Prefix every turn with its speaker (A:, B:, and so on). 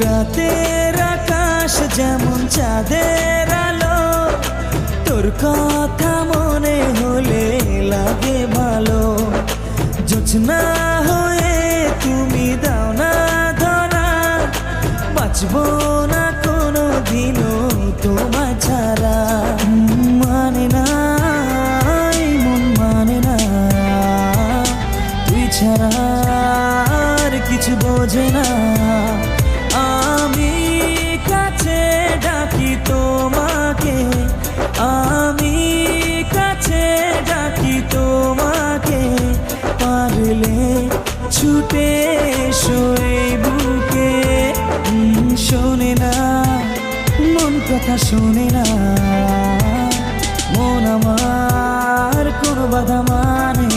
A: রাতের আকাশ যেমন চাঁদের আলো, তোর কথা মনে হলে লাগে ভালো। জোছনা হয়ে তুমি দাও না ধরা, বাঁচবো না কোনো দিনও তোমায় ছাড়া। মানে না এই মন মানে না, তুই ছাড়া আর কিছু বোঝে না। আমি কাছে ডাকি তোমাকে, আমি কাছে ডাকি তোমাকে, পারলে ছুটে এসো এই বুকে। শোনে না মন কথা, শোনে না মন আমার কোনো বাধা মানে